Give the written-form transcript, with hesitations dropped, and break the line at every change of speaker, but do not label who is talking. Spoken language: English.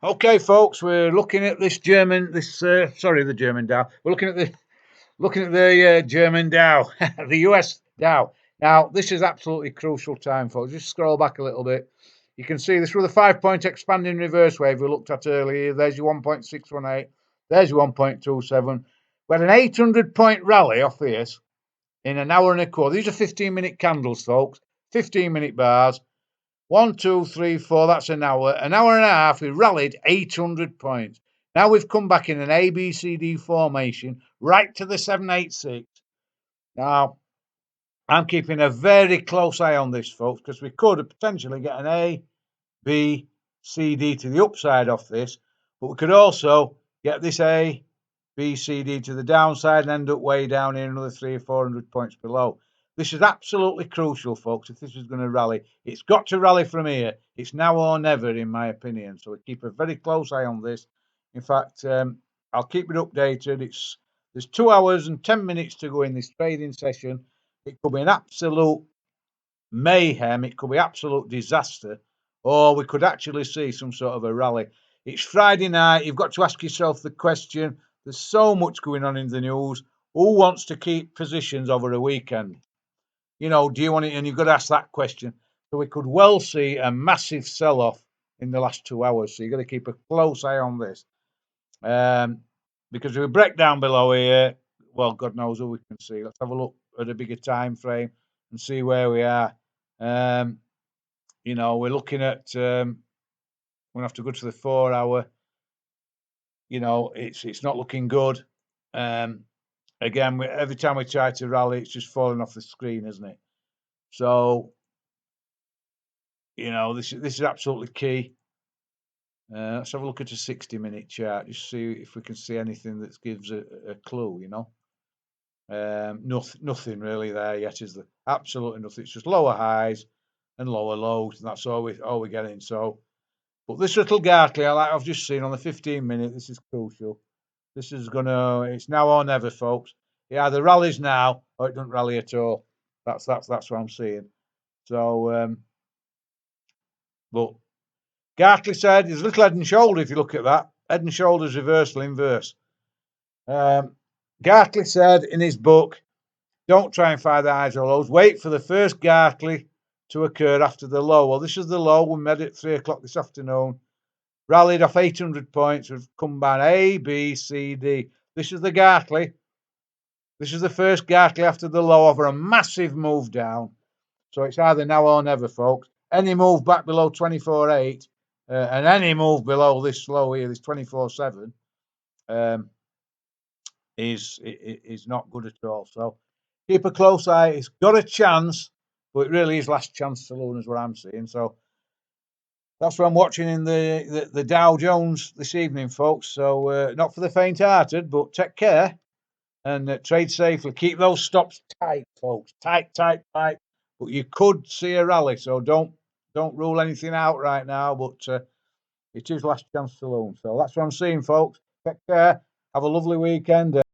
Okay, folks, we're looking at this the German Dow. We're looking at the German Dow, the US Dow. Now, this is absolutely crucial time, folks. Just scroll back a little bit. You can see this was the 5-point expanding reverse wave we looked at earlier. There's your 1.618. There's your 1.27. We had an 800-point rally off this in an hour and a quarter. These are 15-minute candles, folks. 15-minute bars. 1, 2, 3, 4, that's an hour. An hour and a half, we rallied 800 points. Now we've come back in an ABCD formation right to the 786. Now, I'm keeping a very close eye on this, folks, because we could potentially get an A, B, C, D to the upside off this, but we could also get this A, B, C, D to the downside and end up way down here another 300 or 400 points below. This is absolutely crucial, folks, if this is going to there's got to rally from here. It's now or never, in my opinion. So we keep a very close eye on this. In fact, I'll keep it updated. There's 2 hours and 10 minutes to go in this trading session. It could be an absolute mayhem. It could be absolute disaster. Or we could actually see some sort of a rally. It's Friday night. You've got to ask yourself the question. There's so much going on in the news. Who wants to keep positions over a weekend? You know, do you want it? And you've got to ask that question. So we could well see a massive sell-off in the last 2 hours. So you've got to keep a close eye on this. Because if we break down below here, well, God knows who we can see. Let's have a look at a bigger time frame and see where we are. You know, we're looking at, we're going to have to go to the 4 hour. You know, it's not looking good. Again, every time we try to rally, it's just falling off the screen, isn't it? So, you know, this is absolutely key. Let's have a look at a 60-minute chart, just see if we can see anything that gives a clue, you know. Nothing really there yet, is there? Absolutely nothing. It's just lower highs and lower lows, and that's all we're getting. So, but this little Gartley, like I've just seen on the 15-minute, this is crucial. This is it's now or never, folks. It either rallies now or it doesn't rally at all. That's what I'm seeing. So, but Gartley said there's a little head and shoulder if you look at that. Head and shoulders reversal inverse. Gartley said in his book, don't try and find the highs or lows. Wait for the first Gartley to occur after the low. Well, this is the low. We made it at 3 o'clock this afternoon. Rallied off 800 points. We've come back A, B, C, D. This is the Gartley. This is the first Gartley after the low over a massive move down. So it's either now or never, folks. Any move back below 24.8 and any move below this low here, this 24.7, is not good at all. So keep a close eye. It's got a chance, but it really is last chance saloon is what I'm seeing. So that's what I'm watching in the Dow Jones this evening, folks. So not for the faint-hearted, but take care and trade safely. Keep those stops tight, folks. Tight. But you could see a rally, so don't rule anything out right now. But it is last chance saloon. So that's what I'm seeing, folks. Take care. Have a lovely weekend.